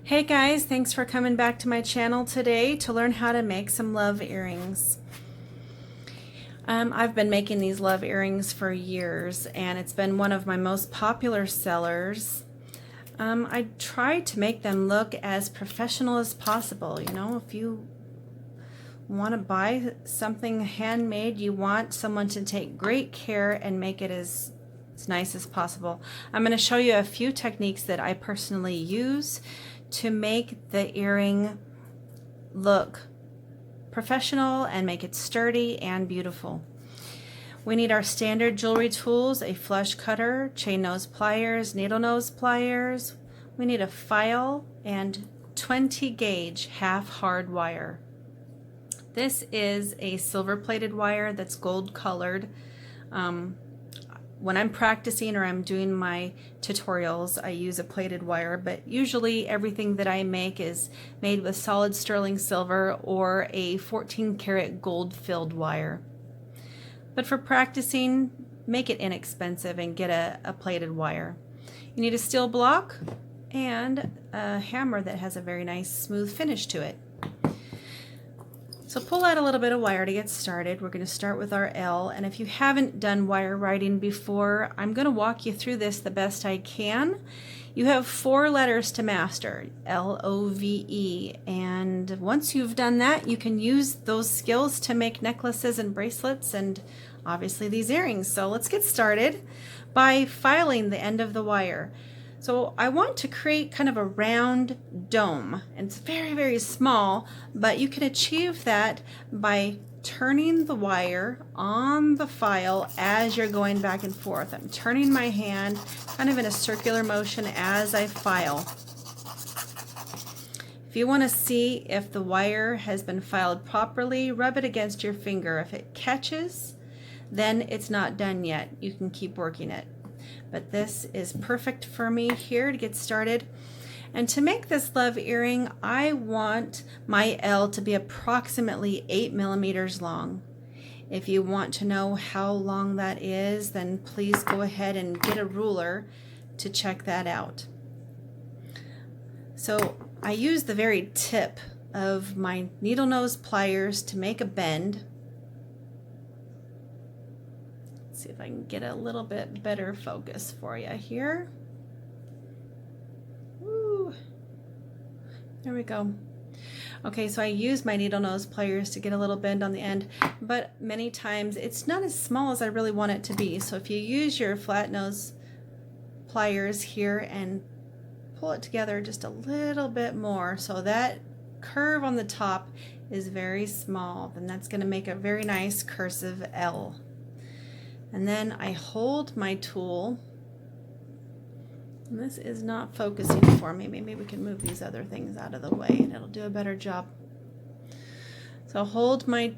Hey guys, thanks for coming back to my channel today to learn how to make some love earrings. I've been making these love earrings for years and it's been one of my most popular sellers. I try to make them look as professional as possible. You know, if you want to buy something handmade, you want someone to take great care and make it as nice as possible. I'm going to show you a few techniques that I personally use to make the earring look professional and make it sturdy and beautiful. We need our standard jewelry tools, a flush cutter, chain nose pliers, needle nose pliers. We need a file and 20 gauge half hard wire. This is a silver plated wire that's gold colored. When I'm practicing or I'm doing my tutorials, I use a plated wire, but usually everything that I make is made with solid sterling silver or a 14 karat gold filled wire. But for practicing, make it inexpensive and get a plated wire. You need a steel block and a hammer that has a very nice smooth finish to it. So pull out a little bit of wire to get started. We're going to start with our L, and if you haven't done wire writing before, I'm going to walk you through this the best I can. You have 4 letters to master, L-O-V-E, and once you've done that, you can use those skills to make necklaces and bracelets and obviously these earrings. So let's get started by filing the end of the wire. So I want to create kind of a round dome, and it's very, very small, but you can achieve that by turning the wire on the file as you're going back and forth. I'm turning my hand kind of in a circular motion as I file. If you want to see if the wire has been filed properly, rub it against your finger. If it catches, then it's not done yet. You can keep working it. But this is perfect for me here to get started. And to make this love earring, I want my L to be approximately 8 millimeters long. If you want to know how long that is, then please go ahead and get a ruler to check that out. So I use the very tip of my needle nose pliers to make a bend. See if I can get a little bit better focus for you here. Woo. There we go. Okay, so I use my needle nose pliers to get a little bend on the end, but many times it's not as small as I really want it to be. So if you use your flat nose pliers here and pull it together just a little bit more so that curve on the top is very small, then that's going to make a very nice cursive L. And then I hold my tool, and this is not focusing for me. Maybe we can move these other things out of the way and it'll do a better job. So I'll hold my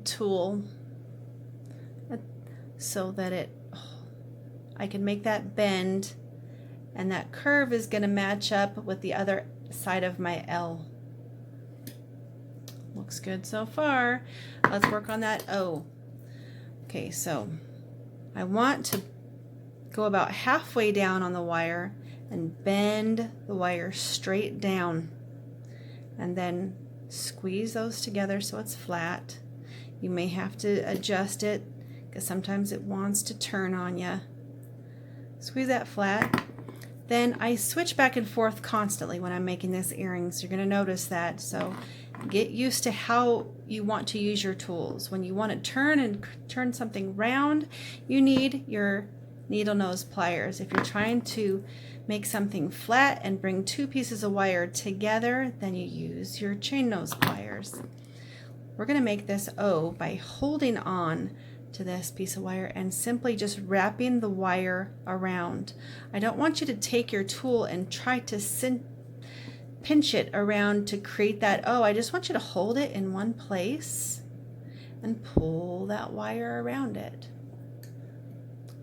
tool so that I can make that bend, and that curve is going to match up with the other side of my L. Looks good so far. Let's work on that O. Okay, so I want to go about halfway down on the wire and bend the wire straight down, and then squeeze those together so it's flat. You may have to adjust it because sometimes it wants to turn on you. Squeeze that flat. Then I switch back and forth constantly when I'm making this earring, so you're going to notice that. So get used to how you want to use your tools. When you want to turn something round, you need your needle nose pliers. If you're trying to make something flat and bring 2 pieces of wire together, then you use your chain nose pliers. We're going to make this O by holding on to this piece of wire and simply just wrapping the wire around. I don't want you to take your tool and try to pinch it around to create that O. I just want you to hold it in one place and pull that wire around it.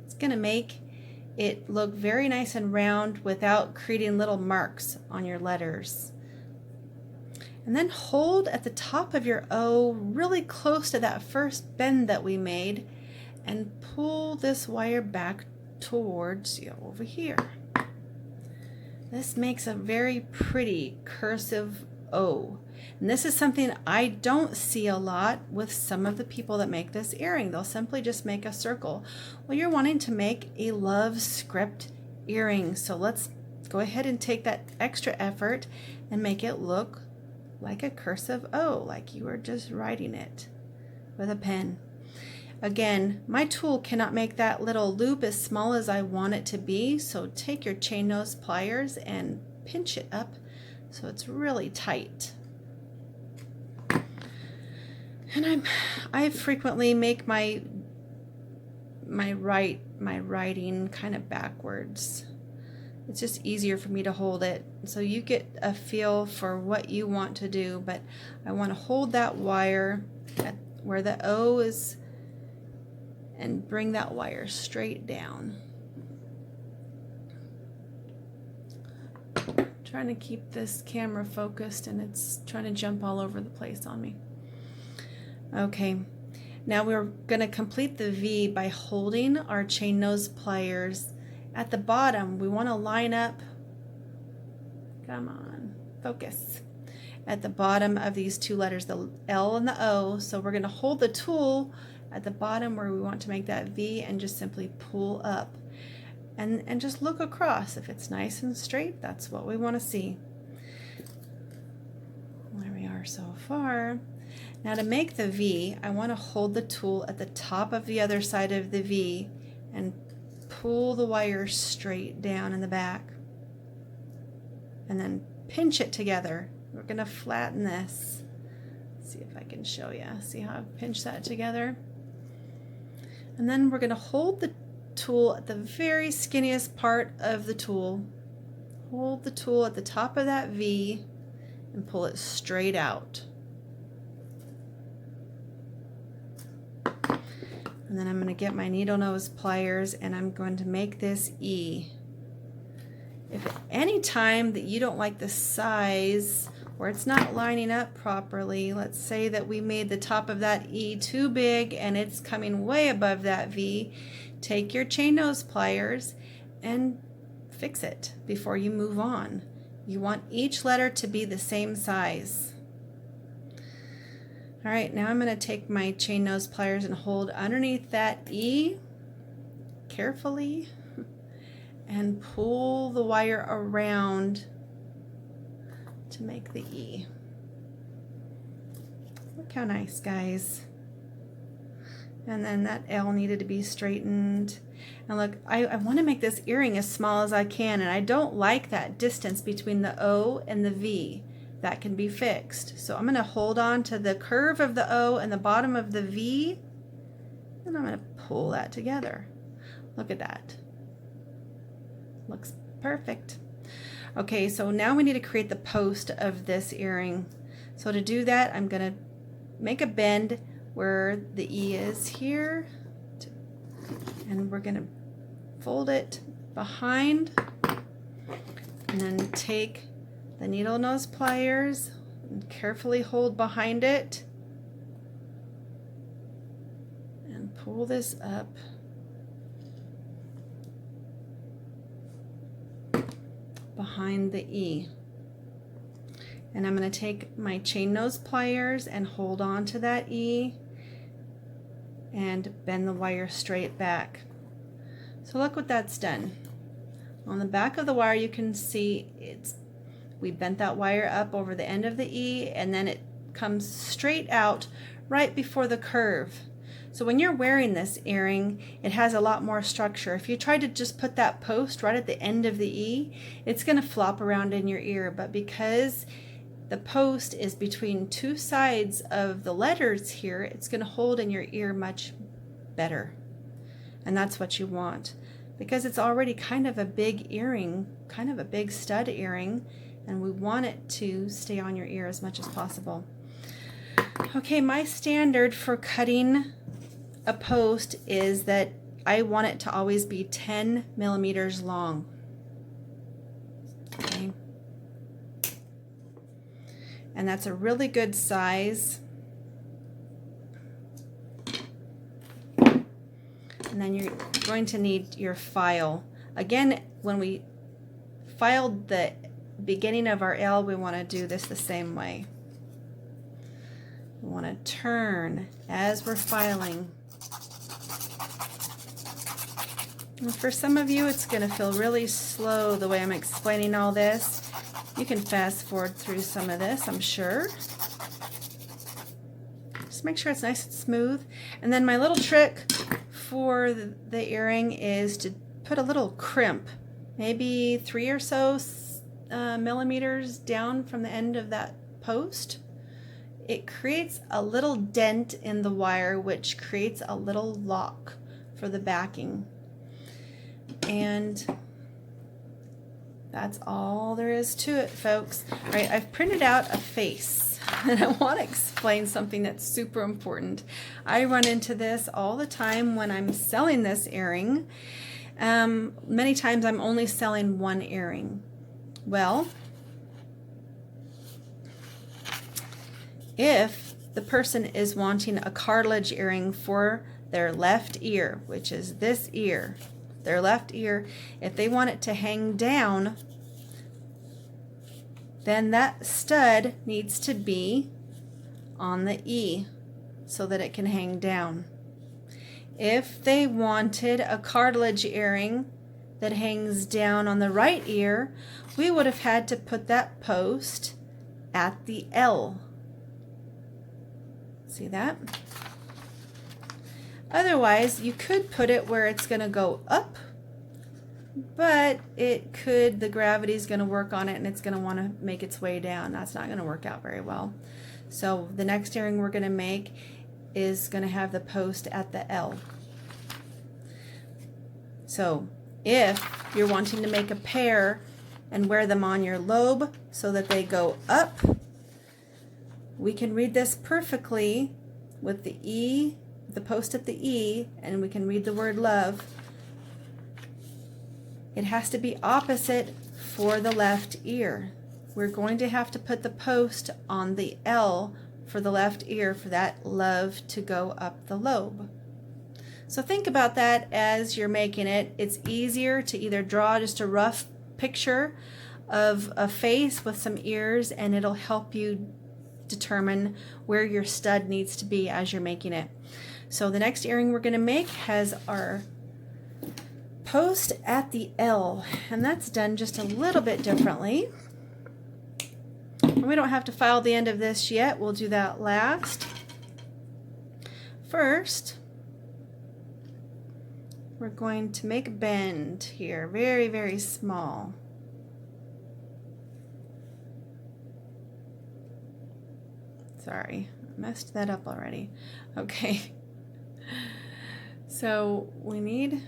It's going to make it look very nice and round without creating little marks on your letters. And then hold at the top of your O really close to that first bend that we made and pull this wire back towards you over here. this makes a very pretty cursive O. And this is something I don't see a lot with some of the people that make this earring. They'll simply just make a circle. Well, you're wanting to make a love script earring. So let's go ahead and take that extra effort and make it look like a cursive O, like you were just writing it with a pen. Again, my tool cannot make that little loop as small as I want it to be, so take your chain nose pliers and pinch it up so it's really tight. And I frequently make my writing kind of backwards. It's just easier for me to hold it, so you get a feel for what you want to do. But I want to hold that wire at where the O is and bring that wire straight down. I'm trying to keep this camera focused and it's trying to jump all over the place on me. Okay, now we're going to complete the V by holding our chain nose pliers at the bottom. We want to line up, come on, focus, at the bottom of these two letters, the L and the O. So we're going to hold the tool at the bottom where we want to make that V and just simply pull up and just look across. If it's nice and straight, that's what we want to see. There we are so far. Now to make the V, I want to hold the tool at the top of the other side of the V and pull the wire straight down in the back. And then pinch it together. We're going to flatten this. Let's see if I can show you. See how I've pinched that together? And then we're going to hold the tool at the very skinniest part of the tool. Hold the tool at the top of that V and pull it straight out. And then I'm going to get my needle nose pliers and I'm going to make this E. If at any time that you don't like the size or it's not lining up properly, let's say that we made the top of that E too big and it's coming way above that V, take your chain nose pliers and fix it before you move on. You want each letter to be the same size. All right, now I'm going to take my chain nose pliers and hold underneath that E carefully and pull the wire around to make the E. Look how nice, guys. And then that L needed to be straightened. And look, I want to make this earring as small as I can, and I don't like that distance between the O and the V. That can be fixed. So I'm going to hold on to the curve of the O and the bottom of the V, and I'm going to pull that together. Look at that. Looks perfect. Okay, so now we need to create the post of this earring. So to do that, I'm going to make a bend where the E is here, and we're going to fold it behind, and then take the needle nose pliers and carefully hold behind it and pull this up behind the E. And I'm going to take my chain nose pliers and hold on to that E and bend the wire straight back. So look what that's done. On the back of the wire you can see we bent that wire up over the end of the E, and then it comes straight out right before the curve. So when you're wearing this earring, it has a lot more structure. If you try to just put that post right at the end of the E, it's going to flop around in your ear. But because the post is between two sides of the letters here, it's going to hold in your ear much better. And that's what you want, because it's already kind of a big earring, kind of a big stud earring, and we want it to stay on your ear as much as possible. Okay, my standard for cutting a post is that I want it to always be 10 millimeters long. Okay. And that's a really good size. And then you're going to need your file. Again, when we filed the beginning of our L, we want to do this the same way. We want to turn as we're filing. And for some of you, it's going to feel really slow the way I'm explaining all this. You can fast forward through some of this, I'm sure. Just make sure it's nice and smooth. And then my little trick for the earring is to put a little crimp, maybe 3 or so millimeters down from the end of that post. It creates a little dent in the wire, which creates a little lock for the backing. And that's all there is to it, folks. All right, I've printed out a face, and I want to explain something that's super important. I run into this all the time when I'm selling this earring. Many times I'm only selling one earring. Well, if the person is wanting a cartilage earring for their left ear, which is this ear, their left ear, if they want it to hang down, then that stud needs to be on the E so that it can hang down. If they wanted a cartilage earring that hangs down on the right ear, we would have had to put that post at the L. See that? Otherwise, you could put it where it's going to go up, but the gravity is going to work on it and it's going to want to make its way down. That's not going to work out very well. So the next earring we're going to make is going to have the post at the L. So if you're wanting to make a pair and wear them on your lobe so that they go up, we can read this perfectly with the E, the post at the E, and we can read the word love. It has to be opposite for the left ear. We're going to have to put the post on the L for the left ear for that love to go up the lobe. So think about that as you're making it. It's easier to either draw just a rough picture of a face with some ears, and it'll help you determine where your stud needs to be as you're making it. So the next earring we're going to make has our post at the L, and that's done just a little bit differently. We don't have to file the end of this yet. We'll do that last. First, we're going to make a bend here, very, very small. Sorry, I messed that up already. Okay. So we need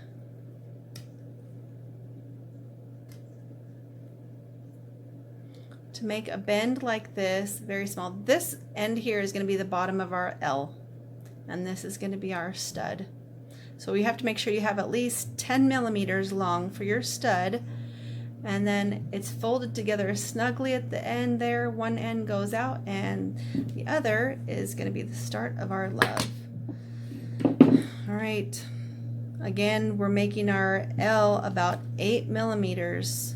to make a bend like this, very small. This end here is going to be the bottom of our L, and this is going to be our stud. So you have to make sure you have at least 10 millimeters long for your stud, and then it's folded together snugly at the end there. One end goes out and the other is going to be the start of our love. All right, again, we're making our L about 8 millimeters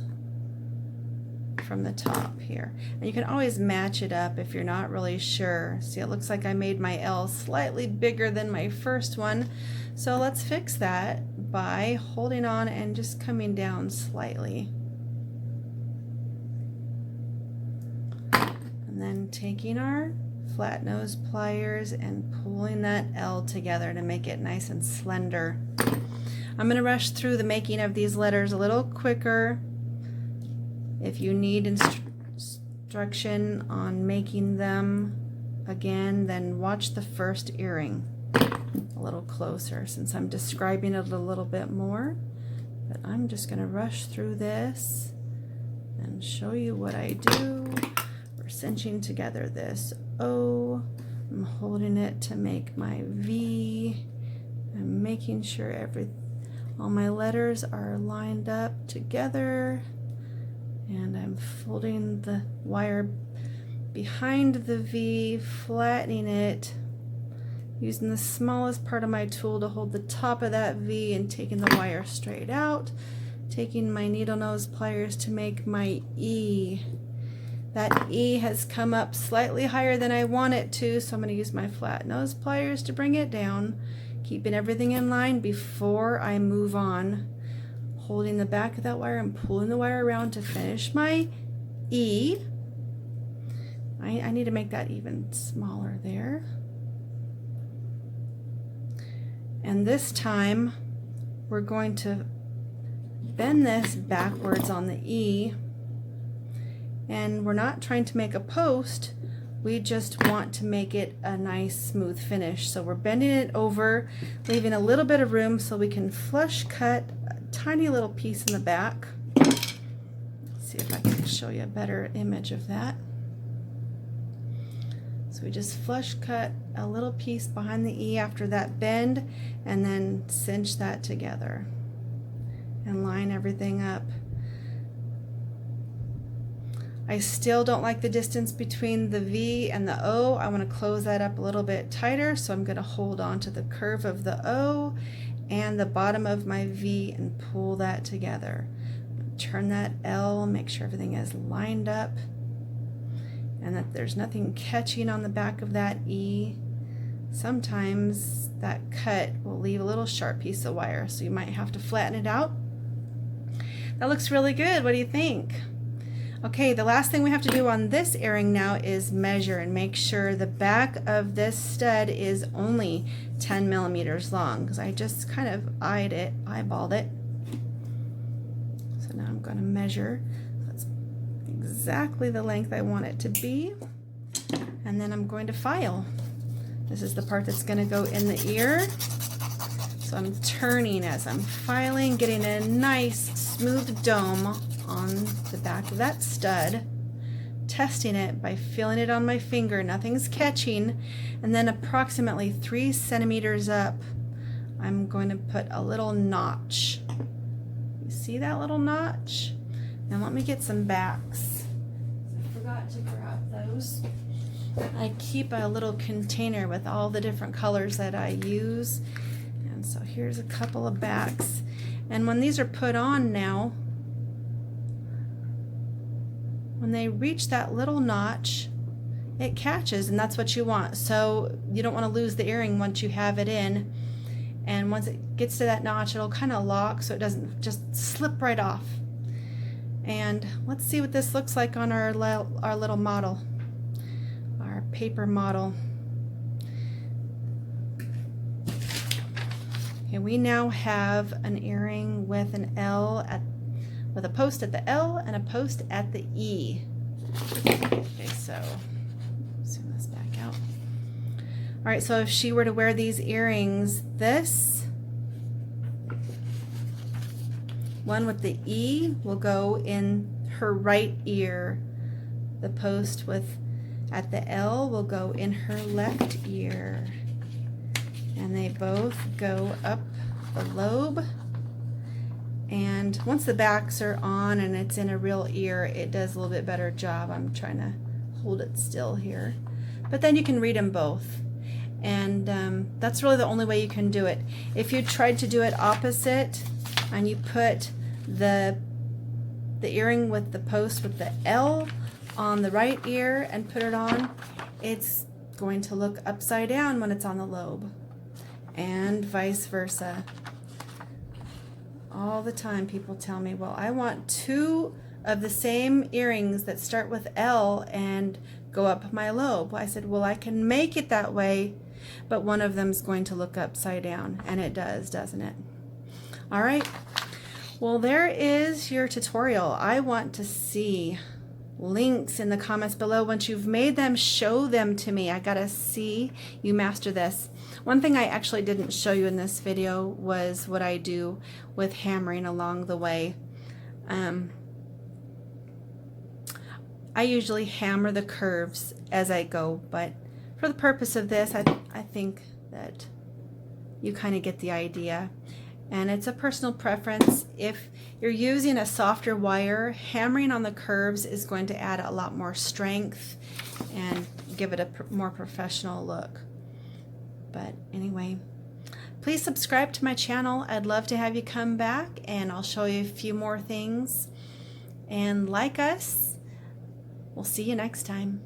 from the top here, and you can always match it up if you're not really sure. See, it looks like I made my L slightly bigger than my first one, so let's fix that by holding on and just coming down slightly, and then taking our flat nose pliers and pulling that L together to make it nice and slender. I'm going to rush through the making of these letters a little quicker. If you need instruction on making them again, then watch the first earring a little closer, since I'm describing it a little bit more. But I'm just going to rush through this and show you what I do. We're cinching together this O. I'm holding it to make my V. I'm making sure all my letters are lined up together. And I'm folding the wire behind the V, flattening it, using the smallest part of my tool to hold the top of that V and taking the wire straight out, taking my needle nose pliers to make my E. That E has come up slightly higher than I want it to, so I'm going to use my flat nose pliers to bring it down, keeping everything in line before I move on. Holding the back of that wire and pulling the wire around to finish my E. I need to make that even smaller there. And this time we're going to bend this backwards on the E. And we're not trying to make a post, we just want to make it a nice smooth finish. So we're bending it over, leaving a little bit of room so we can flush cut a tiny little piece in the back. Let's see if I can show you a better image of that. So we just flush cut a little piece behind the E after that bend, and then cinch that together and line everything up. I still don't like the distance between the V and the O. I want to close that up a little bit tighter, so I'm going to hold on to the curve of the O and the bottom of my V and pull that together. Turn that L, make sure everything is lined up and that there's nothing catching on the back of that E. Sometimes that cut will leave a little sharp piece of wire, so you might have to flatten it out. That looks really good. What do you think? Okay, the last thing we have to do on this earring now is measure and make sure the back of this stud is only 10 millimeters long, because I just kind of eyeballed it. So now I'm going to measure. That's exactly the length I want it to be. And then I'm going to file. This is the part that's going to go in the ear. So I'm turning as I'm filing, getting a nice smooth dome on the back of that stud, testing it by feeling it on my finger, nothing's catching, and then approximately 3 centimeters up I'm going to put a little notch. You see that little notch? Now let me get some backs. I forgot to grab those. I keep a little container with all the different colors that I use, and so here's a couple of backs. And when these are put on now, when they reach that little notch, it catches, and that's what you want. So you don't want to lose the earring once you have it in. And once it gets to that notch, it'll kind of lock so it doesn't just slip right off. And let's see what this looks like on our little model, our paper model. Okay, we now have an earring with an L with a post at the L and a post at the E. Okay, so zoom this back out. All right, so if she were to wear these earrings, this one with the E will go in her right ear. The post at the L will go in her left ear. And they both go up the lobe. And once the backs are on and it's in a real ear, it does a little bit better job. I'm trying to hold it still here. But then you can read them both. And that's really the only way you can do it. If you tried to do it opposite and you put the earring with the post with the L on the right ear and put it on, it's going to look upside down when it's on the lobe. And vice versa. All the time people tell me, well, I want 2 of the same earrings that start with L and go up my lobe. I said, well, I can make it that way, but one of them's going to look upside down, and it does, doesn't it? All right, well, there is your tutorial. I want to see links in the comments below. Once you've made them, show them to me. I gotta see you master this. One thing I actually didn't show you in this video was what I do with hammering along the way. I usually hammer the curves as I go, but for the purpose of this, I think that you kind of get the idea. And it's a personal preference. If you're using a softer wire, hammering on the curves is going to add a lot more strength and give it a more professional look. But anyway, Please subscribe to my channel. I'd love to have you come back and I'll show you a few more things. And like us. We'll see you next time.